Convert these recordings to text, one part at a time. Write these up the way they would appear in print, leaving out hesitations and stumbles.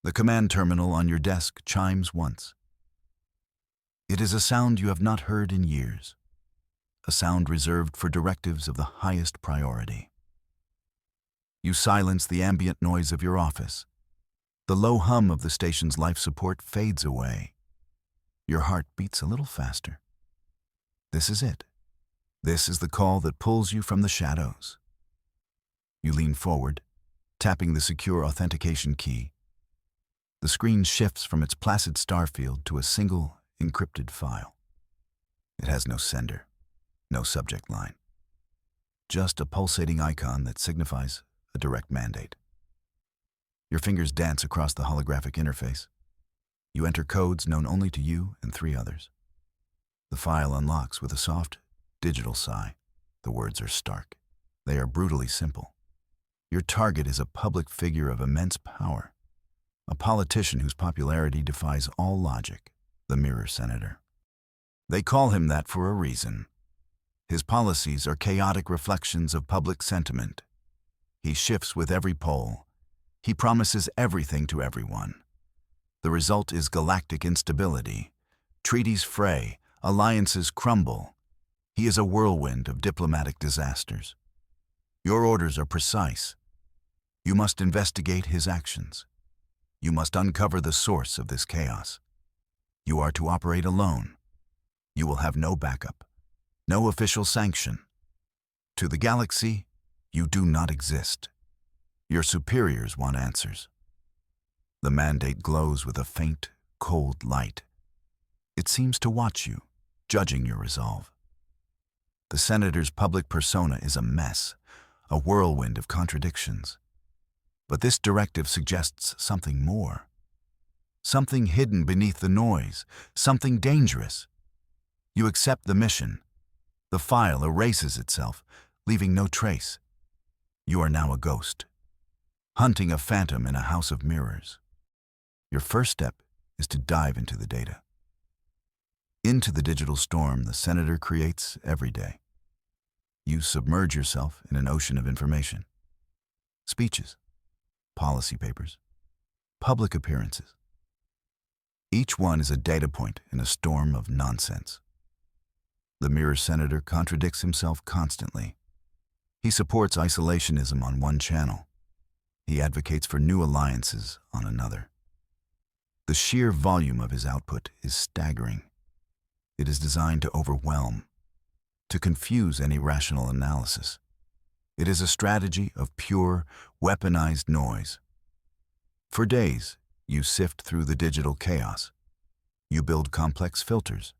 The command terminal on your desk chimes once. It is a sound you have not heard in years, a sound reserved for directives of the highest priority. You silence the ambient noise of your office. The low hum of the station's life support fades away. Your heart beats a little faster. This is it. This is the call that pulls you from the shadows. You lean forward, tapping the secure authentication key. The screen shifts from its placid star field to a single, encrypted file. It has no sender, no subject line. Just a pulsating icon that signifies a direct mandate. Your fingers dance across the holographic interface. You enter codes known only to you and 3 others. The file unlocks with a soft, digital sigh. The words are stark. They are brutally simple. Your target is a public figure of immense power, a politician whose popularity defies all logic, the Mirror Senator. They call him that for a reason. His policies are chaotic reflections of public sentiment. He shifts with every poll. He promises everything to everyone. The result is galactic instability. Treaties fray, alliances crumble. He is a whirlwind of diplomatic disasters. Your orders are precise. You must investigate his actions. You must uncover the source of this chaos. You are to operate alone. You will have no backup, no official sanction. To the galaxy, you do not exist. Your superiors want answers. The mandate glows with a faint, cold light. It seems to watch you, judging your resolve. The senator's public persona is a mess, a whirlwind of contradictions. But this directive suggests something more. Something hidden beneath the noise, something dangerous. You accept the mission. The file erases itself, leaving no trace. You are now a ghost, hunting a phantom in a house of mirrors. Your first step is to dive into the data. Into the digital storm the senator creates every day. You submerge yourself in an ocean of information. Speeches, policy papers, public appearances. Each one is a data point in a storm of nonsense. The Mirror Senator contradicts himself constantly. He supports isolationism on one channel. He advocates for new alliances on another. The sheer volume of his output is staggering. It is designed to overwhelm, to confuse any rational analysis. It is a strategy of pure, weaponized noise. For days, you sift through the digital chaos. You build complex filters.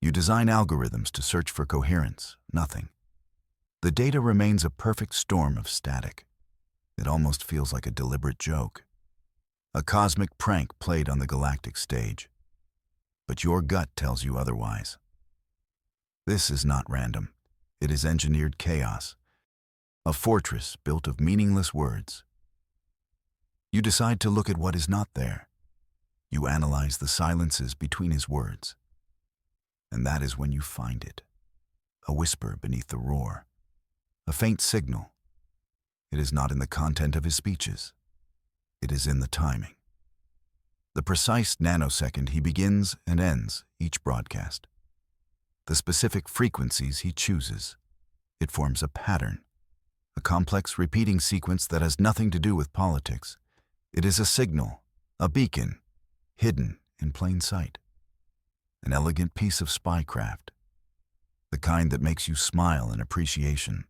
You design algorithms to search for coherence. Nothing. The data remains a perfect storm of static. It almost feels like a deliberate joke, a cosmic prank played on the galactic stage. But your gut tells you otherwise. This is not random. It is engineered chaos, a fortress built of meaningless words. You decide to look at what is not there. You analyze the silences between his words. And that is when you find it. A whisper beneath the roar. A faint signal. It is not in the content of his speeches. It is in the timing. The precise nanosecond he begins and ends each broadcast. The specific frequencies he chooses. It forms a pattern. A complex repeating sequence that has nothing to do with politics. It is a signal, a beacon, hidden in plain sight. An elegant piece of spycraft, the kind that makes you smile in appreciation.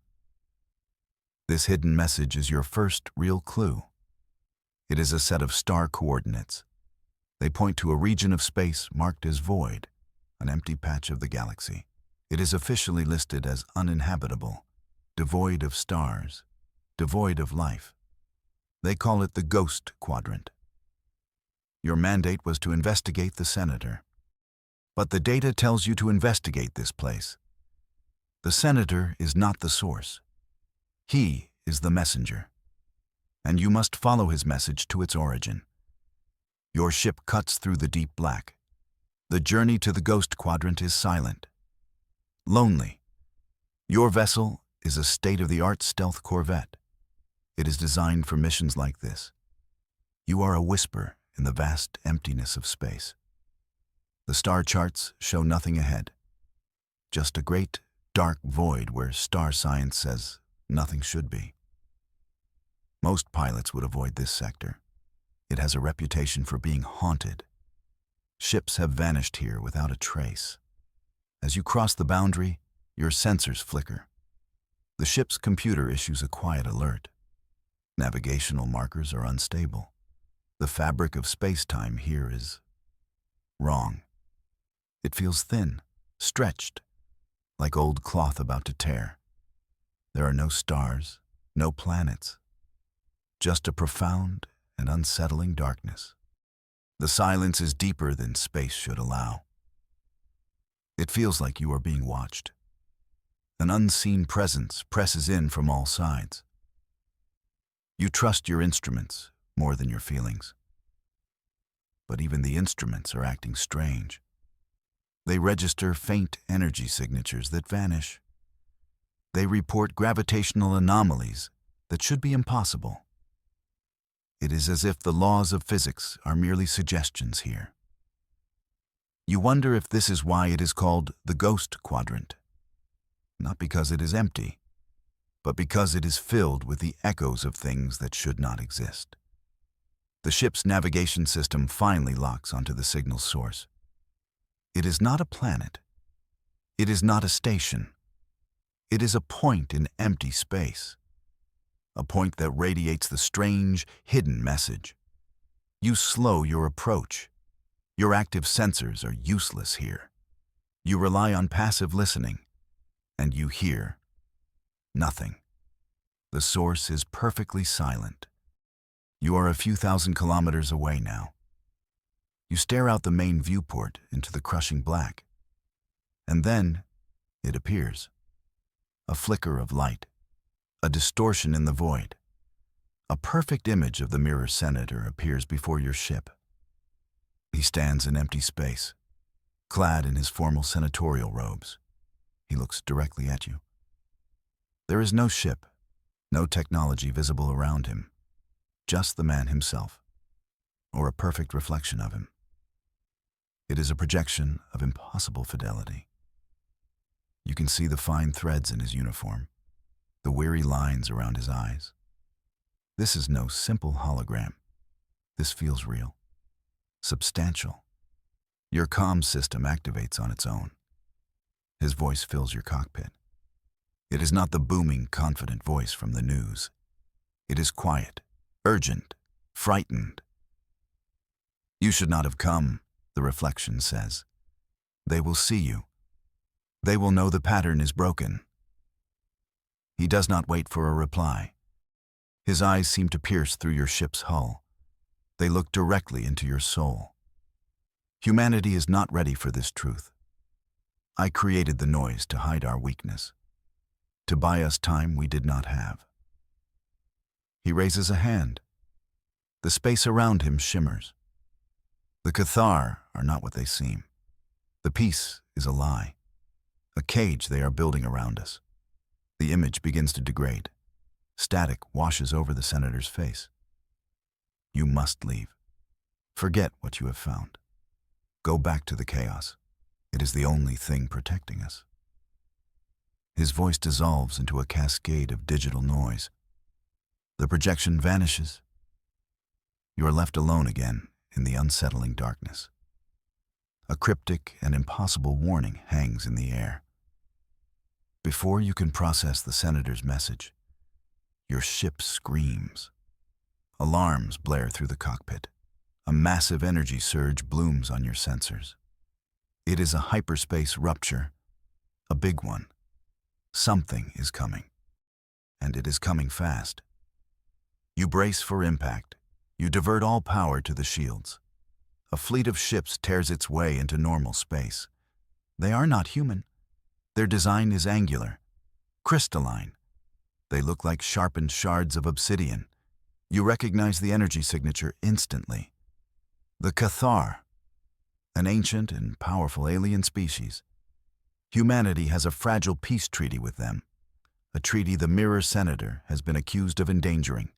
This hidden message is your first real clue. It is a set of star coordinates. They point to a region of space marked as void, an empty patch of the galaxy. It is officially listed as uninhabitable, devoid of stars, devoid of life. They call it the Ghost Quadrant. Your mandate was to investigate the senator. But the data tells you to investigate this place. The senator is not the source. He is the messenger. And you must follow his message to its origin. Your ship cuts through the deep black. The journey to the Ghost Quadrant is silent, lonely. Your vessel is a state-of-the-art stealth corvette. It is designed for missions like this. You are a whisper in the vast emptiness of space. The star charts show nothing ahead, just a great, dark void where star science says nothing should be. Most pilots would avoid this sector. It has a reputation for being haunted. Ships have vanished here without a trace. As you cross the boundary, your sensors flicker. The ship's computer issues a quiet alert. Navigational markers are unstable. The fabric of space-time here is wrong. It feels thin, stretched, like old cloth about to tear. There are no stars, no planets, just a profound and unsettling darkness. The silence is deeper than space should allow. It feels like you are being watched. An unseen presence presses in from all sides. You trust your instruments more than your feelings. But even the instruments are acting strange. They register faint energy signatures that vanish. They report gravitational anomalies that should be impossible. It is as if the laws of physics are merely suggestions here. You wonder if this is why it is called the ghost quadrant. Not because it is empty, but because it is filled with the echoes of things that should not exist. The ship's navigation system finally locks onto the signal source. It is not a planet. It is not a station. It is a point in empty space. A point that radiates the strange, hidden message. You slow your approach. Your active sensors are useless here. You rely on passive listening, and you hear nothing. The source is perfectly silent. You are a few thousand kilometers away now. You stare out the main viewport into the crushing black. And then it appears. A flicker of light. A distortion in the void. A perfect image of the mirror senator appears before your ship. He stands in empty space, clad in his formal senatorial robes. He looks directly at you. There is no ship, no technology visible around him, just the man himself, or a perfect reflection of him. It is a projection of impossible fidelity. You can see the fine threads in his uniform, the weary lines around his eyes. This is no simple hologram. This feels real, substantial. Your comm system activates on its own. His voice fills your cockpit. It is not the booming, confident voice from the news. It is quiet, urgent, frightened. You should not have come, the reflection says. They will see you. They will know the pattern is broken. He does not wait for a reply. His eyes seem to pierce through your ship's hull. They look directly into your soul. Humanity is not ready for this truth. I created the noise to hide our weakness, to buy us time we did not have. He raises a hand. The space around him shimmers. The Cathar are not what they seem. The peace is a lie, a cage they are building around us. The image begins to degrade. Static washes over the senator's face. You must leave. Forget what you have found. Go back to the chaos. It is the only thing protecting us. His voice dissolves into a cascade of digital noise. The projection vanishes. You are left alone again in the unsettling darkness. A cryptic and impossible warning hangs in the air. Before you can process the senator's message, your ship screams. Alarms blare through the cockpit. A massive energy surge blooms on your sensors. It is a hyperspace rupture, a big one. Something is coming, and it is coming fast. You brace for impact. You divert all power to the shields. A fleet of ships tears its way into normal space. They are not human. Their design is angular, crystalline. They look like sharpened shards of obsidian. You recognize the energy signature instantly. The Cathar, an ancient and powerful alien species. Humanity has a fragile peace treaty with them, a treaty the Mirror Senator has been accused of endangering.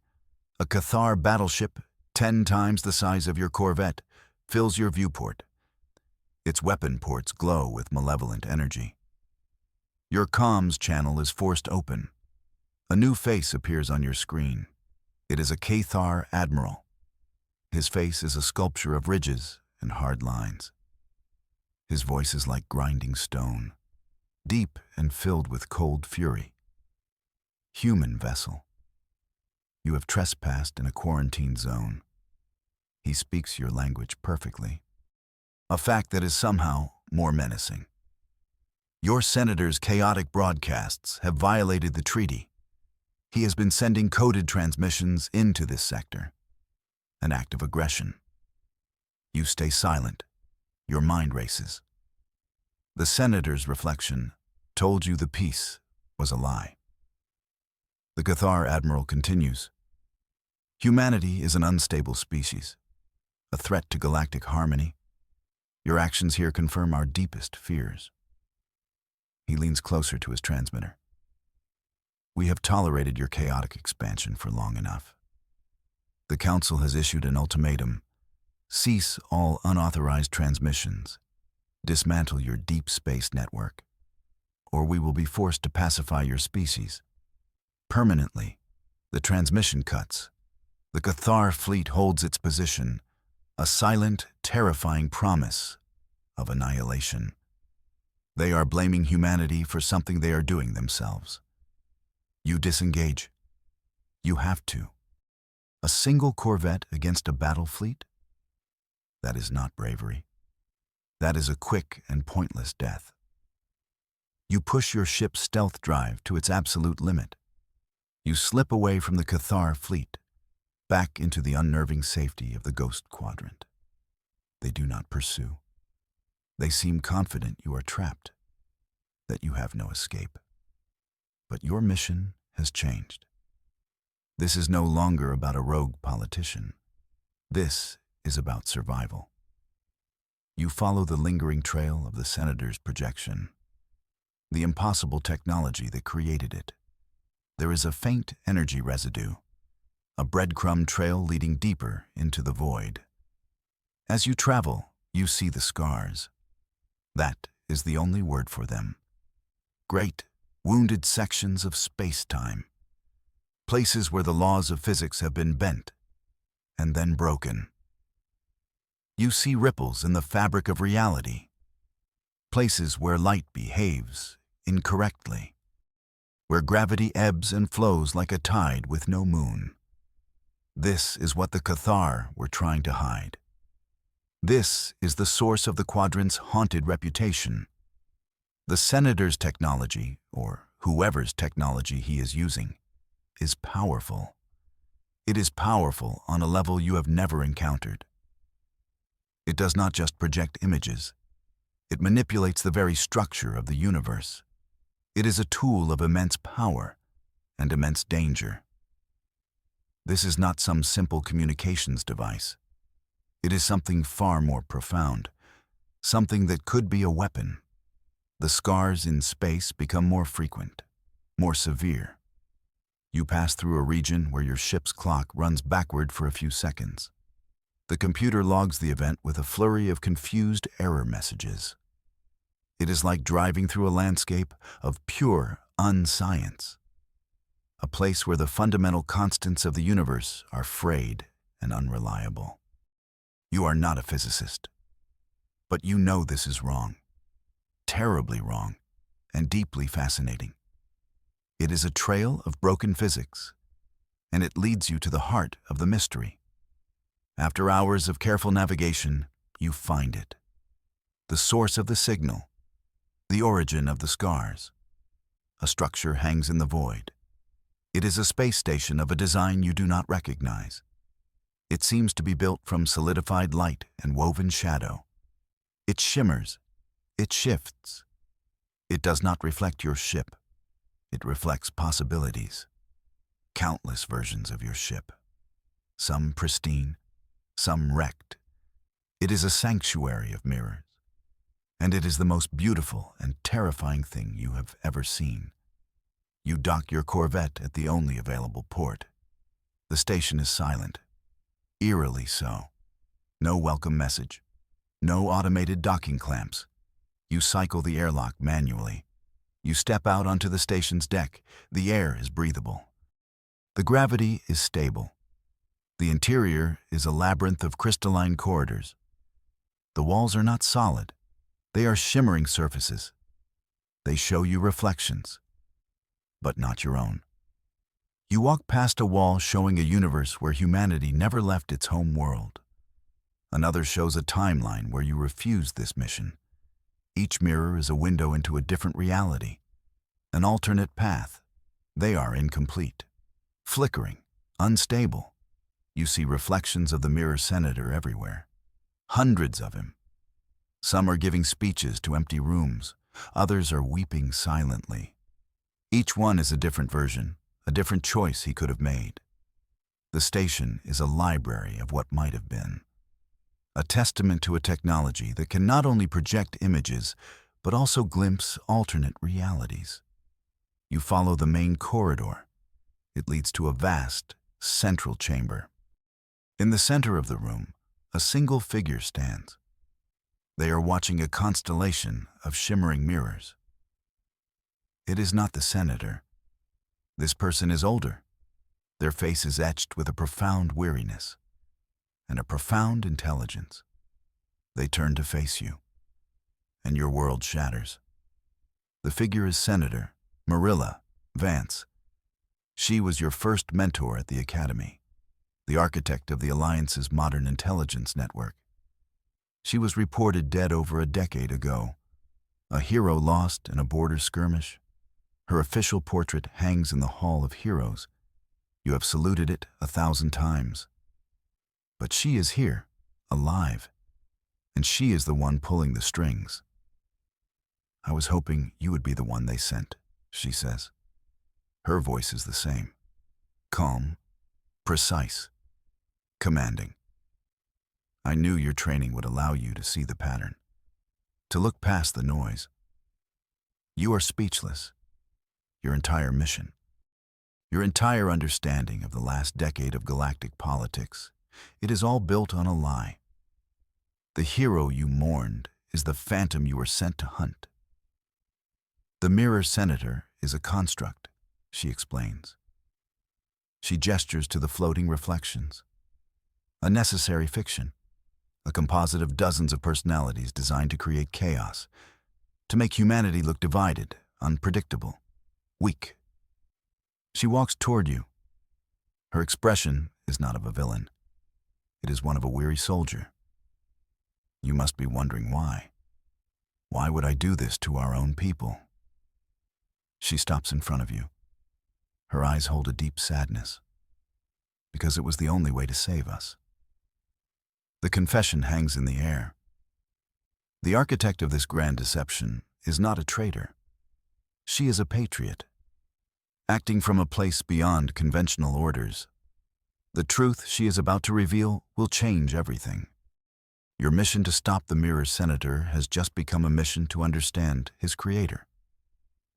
A Cathar battleship 10 times the size of your Corvette, fills your viewport. Its weapon ports glow with malevolent energy. Your comms channel is forced open. A new face appears on your screen. It is a Cathar admiral. His face is a sculpture of ridges and hard lines. His voice is like grinding stone, deep and filled with cold fury. Human vessel. You have trespassed in a quarantine zone. He speaks your language perfectly, a fact that is somehow more menacing. Your senator's chaotic broadcasts have violated the treaty. He has been sending coded transmissions into this sector, an act of aggression. You stay silent. Your mind races. The senator's reflection told you the peace was a lie. The Cathar admiral continues. Humanity is an unstable species, a threat to galactic harmony. Your actions here confirm our deepest fears. He leans closer to his transmitter. We have tolerated your chaotic expansion for long enough. The Council has issued an ultimatum. Cease all unauthorized transmissions. Dismantle your deep space network, or we will be forced to pacify your species. Permanently, the transmission cuts. The Cathar fleet holds its position, a silent, terrifying promise of annihilation. They are blaming humanity for something they are doing themselves. You disengage. You have to. A single Corvette against a battle fleet? That is not bravery. That is a quick and pointless death. You push your ship's stealth drive to its absolute limit. You slip away from the Cathar fleet, back into the unnerving safety of the Ghost Quadrant. They do not pursue. They seem confident you are trapped, that you have no escape. But your mission has changed. This is no longer about a rogue politician. This is about survival. You follow the lingering trail of the senator's projection, the impossible technology that created it. There is a faint energy residue, a breadcrumb trail leading deeper into the void. As you travel, you see the scars. That is the only word for them. Great, wounded sections of space-time. Places where the laws of physics have been bent and then broken. You see ripples in the fabric of reality. Places where light behaves incorrectly. Where gravity ebbs and flows like a tide with no moon. This is what the Cathar were trying to hide. This is the source of the Quadrant's haunted reputation. The Senator's technology, or whoever's technology he is using, is powerful. It is powerful on a level you have never encountered. It does not just project images. It manipulates the very structure of the universe. It is a tool of immense power and immense danger. This is not some simple communications device. It is something far more profound, something that could be a weapon. The scars in space become more frequent, more severe. You pass through a region where your ship's clock runs backward for a few seconds. The computer logs the event with a flurry of confused error messages. It is like driving through a landscape of pure unscience, a place where the fundamental constants of the universe are frayed and unreliable. You are not a physicist, but you know this is wrong, terribly wrong, and deeply fascinating. It is a trail of broken physics, and it leads you to the heart of the mystery. After hours of careful navigation, you find it. The source of the signal, the origin of the scars. A structure hangs in the void. It is a space station of a design you do not recognize. It seems to be built from solidified light and woven shadow. It shimmers. It shifts. It does not reflect your ship. It reflects possibilities. Countless versions of your ship. Some pristine, some wrecked. It is a sanctuary of mirrors. And it is the most beautiful and terrifying thing you have ever seen. You dock your Corvette at the only available port. The station is silent. Eerily so. No welcome message. No automated docking clamps. You cycle the airlock manually. You step out onto the station's deck. The air is breathable. The gravity is stable. The interior is a labyrinth of crystalline corridors. The walls are not solid. They are shimmering surfaces. They show you reflections, but not your own. You walk past a wall showing a universe where humanity never left its home world. Another shows a timeline where you refuse this mission. Each mirror is a window into a different reality, an alternate path. They are incomplete, flickering, unstable. You see reflections of the mirror senator everywhere. Hundreds of him. Some are giving speeches to empty rooms. Others are weeping silently. Each one is a different version, a different choice he could have made. The station is a library of what might have been. A testament to a technology that can not only project images, but also glimpse alternate realities. You follow the main corridor. It leads to a vast, central chamber. In the center of the room, a single figure stands. They are watching a constellation of shimmering mirrors. It is not the senator. This person is older. Their face is etched with a profound weariness and a profound intelligence. They turn to face you, and your world shatters. The figure is Senator Marilla Vance. She was your first mentor at the Academy, the architect of the Alliance's modern intelligence network. She was reported dead over a decade ago, a hero lost in a border skirmish. Her official portrait hangs in the Hall of Heroes. You have saluted it 1,000 times. But she is here, alive, and she is the one pulling the strings. I was hoping you would be the one they sent, she says. Her voice is the same. Calm, precise, commanding. I knew your training would allow you to see the pattern, to look past the noise. You are speechless. Your entire mission, your entire understanding of the last decade of galactic politics, it is all built on a lie. The hero you mourned is the phantom you were sent to hunt. The mirror senator is a construct, she explains. She gestures to the floating reflections. A necessary fiction, a composite of dozens of personalities designed to create chaos, to make humanity look divided, unpredictable, weak. She walks toward you. Her expression is not of a villain. It is one of a weary soldier. You must be wondering why. Why would I do this to our own people? She stops in front of you. Her eyes hold a deep sadness. Because it was the only way to save us. The confession hangs in the air. The architect of this grand deception is not a traitor. She is a patriot, acting from a place beyond conventional orders. The truth she is about to reveal will change everything. Your mission to stop the mirror senator has just become a mission to understand his creator.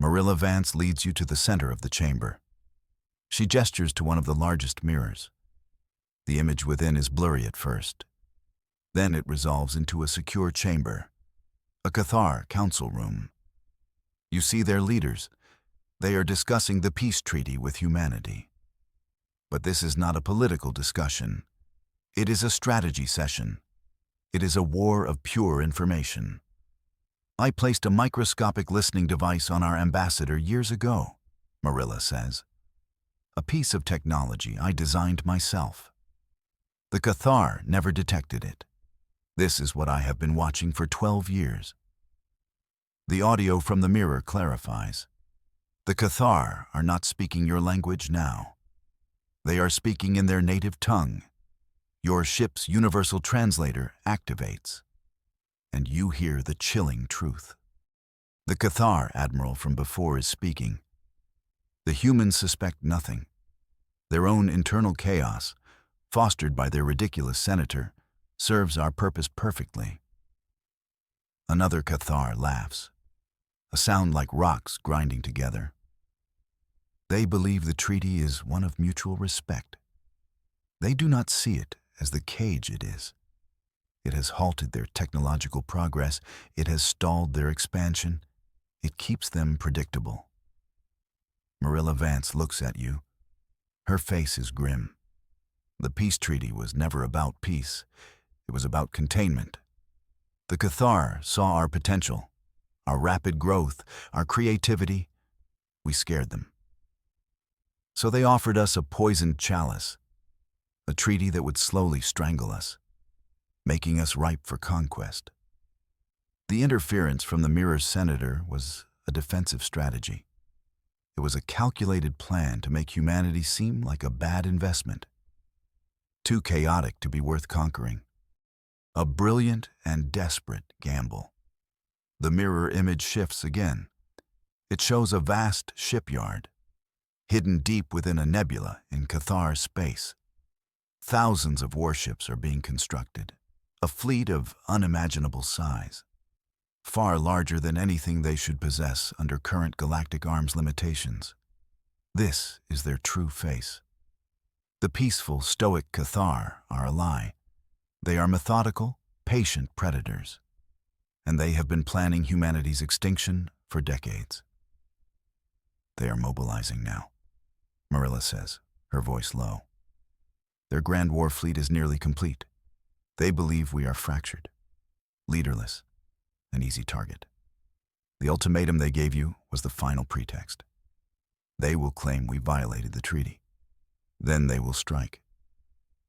Marilla Vance leads you to the center of the chamber. She gestures to one of the largest mirrors. The image within is blurry at first. Then it resolves into a secure chamber, a Cathar council room. You see their leaders. They are discussing the peace treaty with humanity. But this is not a political discussion. It is a strategy session. It is a war of pure information. I placed a microscopic listening device on our ambassador years ago, Marilla says. A piece of technology I designed myself. The Cathar never detected it. This is what I have been watching for 12 years. The audio from the mirror clarifies. The Cathar are not speaking your language now. They are speaking in their native tongue. Your ship's universal translator activates, and you hear the chilling truth. The Cathar admiral from before is speaking. The humans suspect nothing. Their own internal chaos, fostered by their ridiculous senator, serves our purpose perfectly. Another Cathar laughs, a sound like rocks grinding together. They believe the treaty is one of mutual respect. They do not see it as the cage it is. It has halted their technological progress. It has stalled their expansion. It keeps them predictable. Marilla Vance looks at you. Her face is grim. The peace treaty was never about peace. It was about containment. The Cathar saw our potential, our rapid growth, our creativity. We scared them. So they offered us a poisoned chalice, a treaty that would slowly strangle us, making us ripe for conquest. The interference from the Mirror's senator was a defensive strategy. It was a calculated plan to make humanity seem like a bad investment, too chaotic to be worth conquering. A brilliant and desperate gamble. The mirror image shifts again. It shows a vast shipyard, hidden deep within a nebula in Cathar space. Thousands of warships are being constructed, a fleet of unimaginable size, far larger than anything they should possess under current galactic arms limitations. This is their true face. The peaceful, stoic Cathar are a lie. They are methodical, patient predators, and they have been planning humanity's extinction for decades. They are mobilizing now, Marilla says, her voice low. Their Grand War fleet is nearly complete. They believe we are fractured, leaderless, an easy target. The ultimatum they gave you was the final pretext. They will claim we violated the treaty. Then they will strike.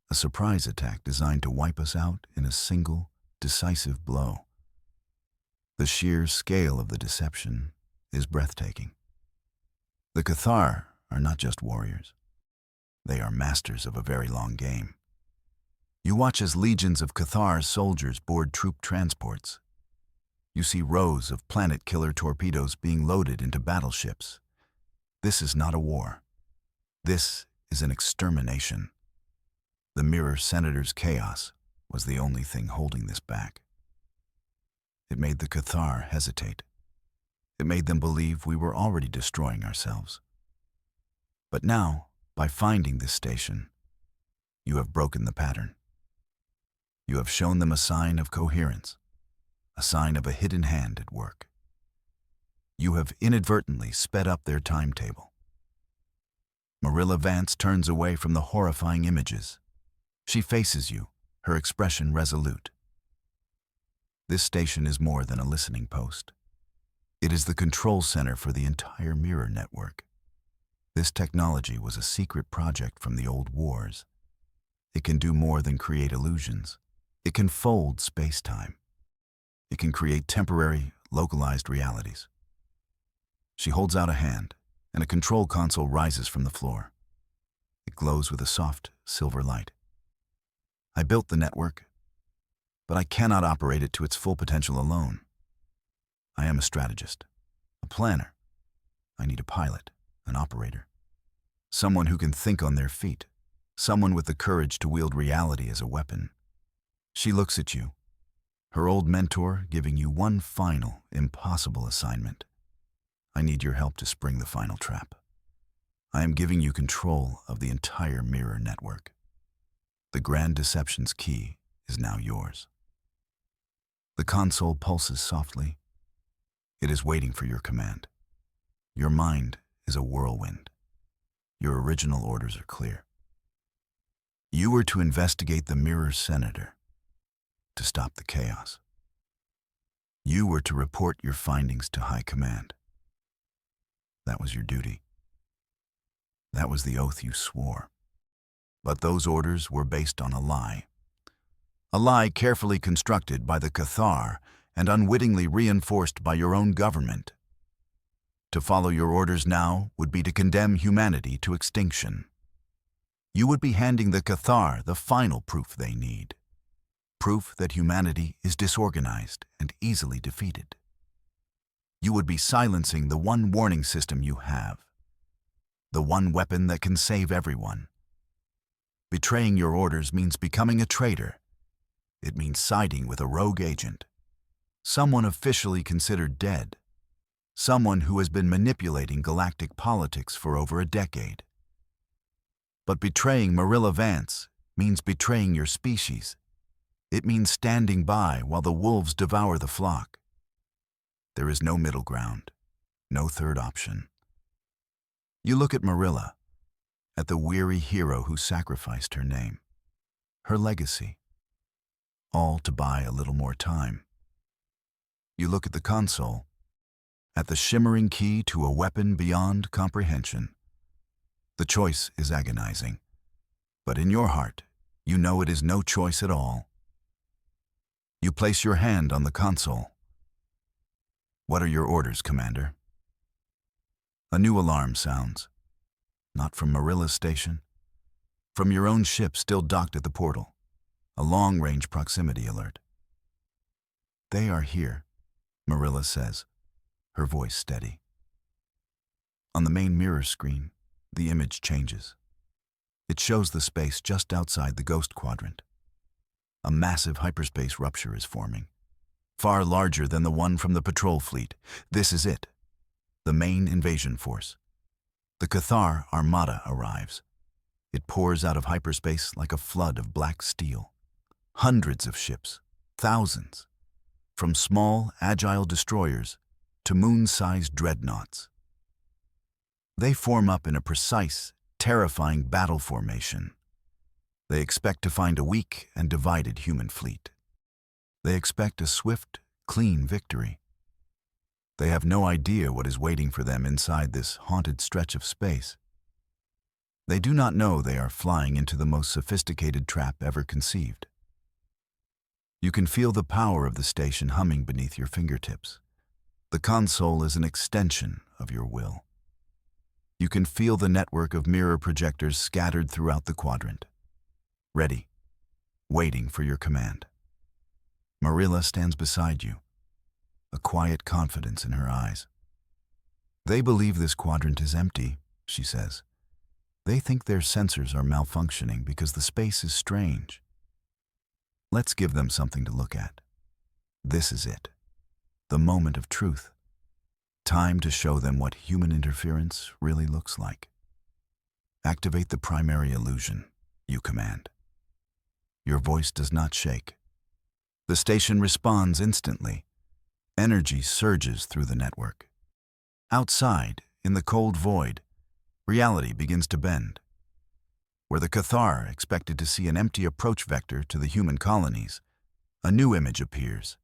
A surprise attack designed to wipe us out in a single, decisive blow. The sheer scale of the deception is breathtaking. The Cathar are not just warriors. They are masters of a very long game. You watch as legions of Cathar soldiers board troop transports. You see rows of planet-killer torpedoes being loaded into battleships. This is not a war. This is an extermination. The Mirror Senator's chaos was the only thing holding this back. It made the Cathar hesitate. It made them believe we were already destroying ourselves. But now, by finding this station, you have broken the pattern. You have shown them a sign of coherence, a sign of a hidden hand at work. You have inadvertently sped up their timetable. Marilla Vance turns away from the horrifying images. She faces you, her expression resolute. This station is more than a listening post. It is the control center for the entire mirror network. This technology was a secret project from the old wars. It can do more than create illusions. It can fold space-time. It can create temporary, localized realities. She holds out a hand, and a control console rises from the floor. It glows with a soft, silver light. I built the network, but I cannot operate it to its full potential alone. I am a strategist, a planner. I need a pilot, an operator, someone who can think on their feet, someone with the courage to wield reality as a weapon. She looks at you, her old mentor giving you one final, impossible assignment. I need your help to spring the final trap. I am giving you control of the entire mirror network. The Grand Deception's key is now yours. The console pulses softly. It is waiting for your command. Your mind is a whirlwind. Your original orders are clear. You were to investigate the Mirror Senator, to stop the chaos. You were to report your findings to High Command. That was your duty. That was the oath you swore. But those orders were based on a lie carefully constructed by the Cathar and unwittingly reinforced by your own government. To follow your orders now would be to condemn humanity to extinction. You would be handing the Cathar the final proof they need. Proof that humanity is disorganized and easily defeated. You would be silencing the one warning system you have, the one weapon that can save everyone. Betraying your orders means becoming a traitor. It means siding with a rogue agent, someone officially considered dead, someone who has been manipulating galactic politics for over a decade. But betraying Marilla Vance means betraying your species. It means standing by while the wolves devour the flock. There is no middle ground, no third option. You look at Marilla, at the weary hero who sacrificed her name, her legacy, all to buy a little more time. You look at the console, at the shimmering key to a weapon beyond comprehension. The choice is agonizing, but in your heart, you know it is no choice at all. You place your hand on the console. What are your orders, Commander? A new alarm sounds. Not from Marilla's station. From your own ship still docked at the portal. A long-range proximity alert. They are here, Marilla says, her voice steady. On the main mirror screen, the image changes. It shows the space just outside the Ghost Quadrant. A massive hyperspace rupture is forming, far larger than the one from the patrol fleet. This is it, the main invasion force. The Cathar Armada arrives. It pours out of hyperspace like a flood of black steel. Hundreds of ships, thousands, from small, agile destroyers to moon-sized dreadnoughts. They form up in a precise, terrifying battle formation. They expect to find a weak and divided human fleet. They expect a swift, clean victory. They have no idea what is waiting for them inside this haunted stretch of space. They do not know they are flying into the most sophisticated trap ever conceived. You can feel the power of the station humming beneath your fingertips. The console is an extension of your will. You can feel the network of mirror projectors scattered throughout the quadrant. Ready, waiting for your command. Marilla stands beside you, a quiet confidence in her eyes. They believe this quadrant is empty, she says. They think their sensors are malfunctioning because the space is strange. Let's give them something to look at. This is it, the moment of truth. Time to show them what human interference really looks like. Activate the primary illusion, you command. Your voice does not shake. The station responds instantly. Energy surges through the network. Outside, in the cold void, reality begins to bend. Where the Cathar expected to see an empty approach vector to the human colonies, a new image appears.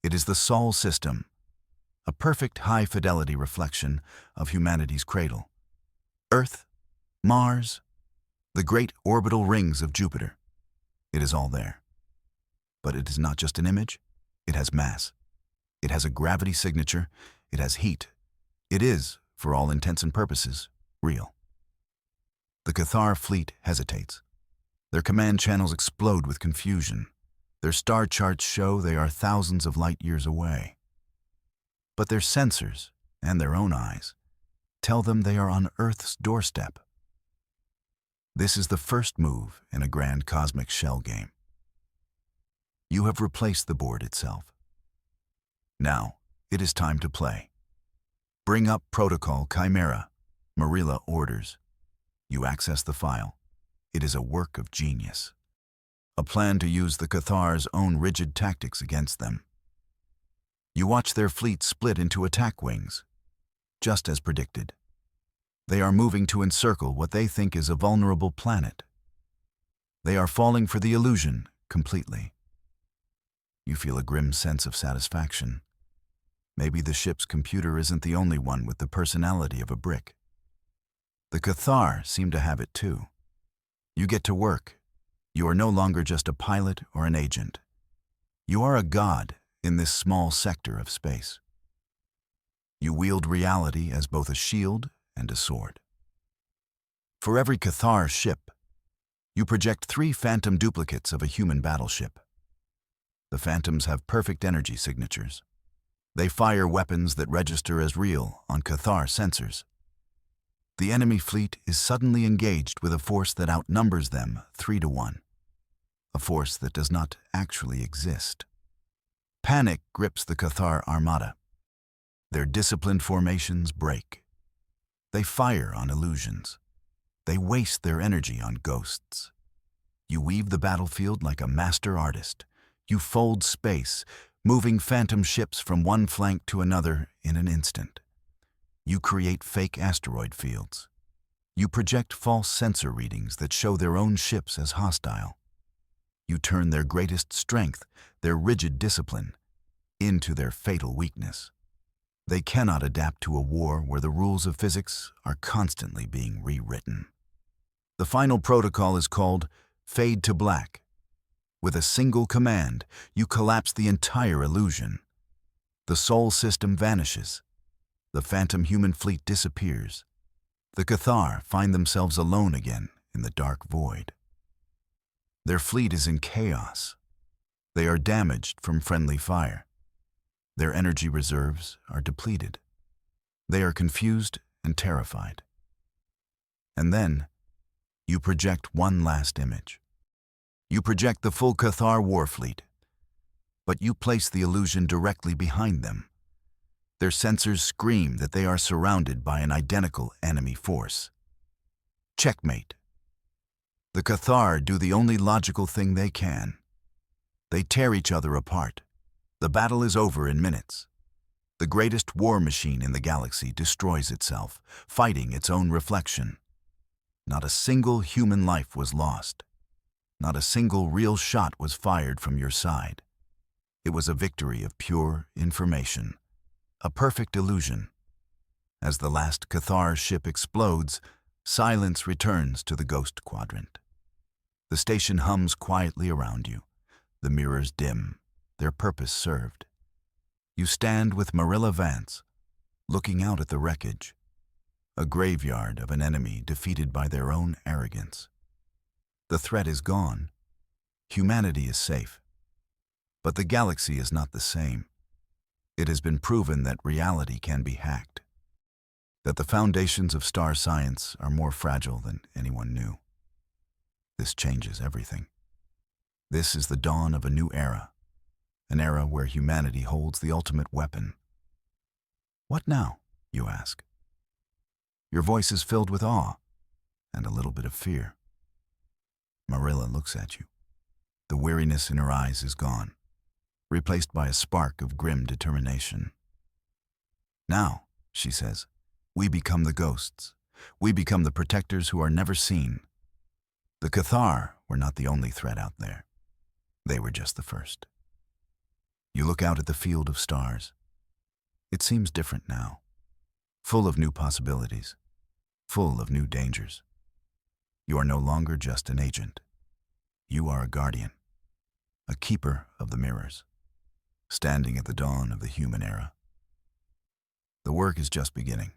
It is the Sol system, a perfect high-fidelity reflection of humanity's cradle. Earth, Mars, the great orbital rings of Jupiter. It is all there. But it is not just an image. It has mass. It has a gravity signature. It has heat. It is, for all intents and purposes, real. The Cathar fleet hesitates. Their command channels explode with confusion. Their star charts show they are thousands of light years away. But their sensors, and their own eyes, tell them they are on Earth's doorstep. This is the first move in a grand cosmic shell game. You have replaced the board itself. Now, it is time to play. Bring up Protocol Chimera, Marilla orders. You access the file. It is a work of genius. A plan to use the Cathar's own rigid tactics against them. You watch their fleet split into attack wings, just as predicted. They are moving to encircle what they think is a vulnerable planet. They are falling for the illusion completely. You feel a grim sense of satisfaction. Maybe the ship's computer isn't the only one with the personality of a brick. The Cathar seem to have it too. You get to work. You are no longer just a pilot or an agent. You are a god in this small sector of space. You wield reality as both a shield and a sword. For every Cathar ship, you project 3 phantom duplicates of a human battleship. The phantoms have perfect energy signatures. They fire weapons that register as real on Cathar sensors. The enemy fleet is suddenly engaged with a force that outnumbers them 3-1, a force that does not actually exist. Panic grips the Cathar Armada. Their disciplined formations break. They fire on illusions. They waste their energy on ghosts. You weave the battlefield like a master artist. You fold space, moving phantom ships from one flank to another in an instant. You create fake asteroid fields. You project false sensor readings that show their own ships as hostile. You turn their greatest strength, their rigid discipline, into their fatal weakness. They cannot adapt to a war where the rules of physics are constantly being rewritten. The final protocol is called Fade to Black. With a single command, you collapse the entire illusion. The Sol system vanishes. The phantom human fleet disappears. The Cathar find themselves alone again in the dark void. Their fleet is in chaos. They are damaged from friendly fire. Their energy reserves are depleted. They are confused and terrified. And then, you project one last image. You project the full Cathar war fleet, but you place the illusion directly behind them. Their sensors scream that they are surrounded by an identical enemy force. Checkmate. The Cathar do the only logical thing they can. They tear each other apart. The battle is over in minutes. The greatest war machine in the galaxy destroys itself, fighting its own reflection. Not a single human life was lost. Not a single real shot was fired from your side. It was a victory of pure information, a perfect illusion. As the last Cathar ship explodes, silence returns to the Ghost Quadrant. The station hums quietly around you. The mirrors dim, their purpose served. You stand with Marilla Vance, looking out at the wreckage, a graveyard of an enemy defeated by their own arrogance. The threat is gone. Humanity is safe. But the galaxy is not the same. It has been proven that reality can be hacked, that the foundations of star science are more fragile than anyone knew. This changes everything. This is the dawn of a new era, an era where humanity holds the ultimate weapon. What now, you ask? Your voice is filled with awe and a little bit of fear. Marilla looks at you. The weariness in her eyes is gone, replaced by a spark of grim determination. Now, she says, we become the ghosts. We become the protectors who are never seen. The Cathar were not the only threat out there. They were just the first. You look out at the field of stars. It seems different now, full of new possibilities, full of new dangers. You are no longer just an agent. You are a guardian, a keeper of the mirrors, standing at the dawn of the human era. The work is just beginning.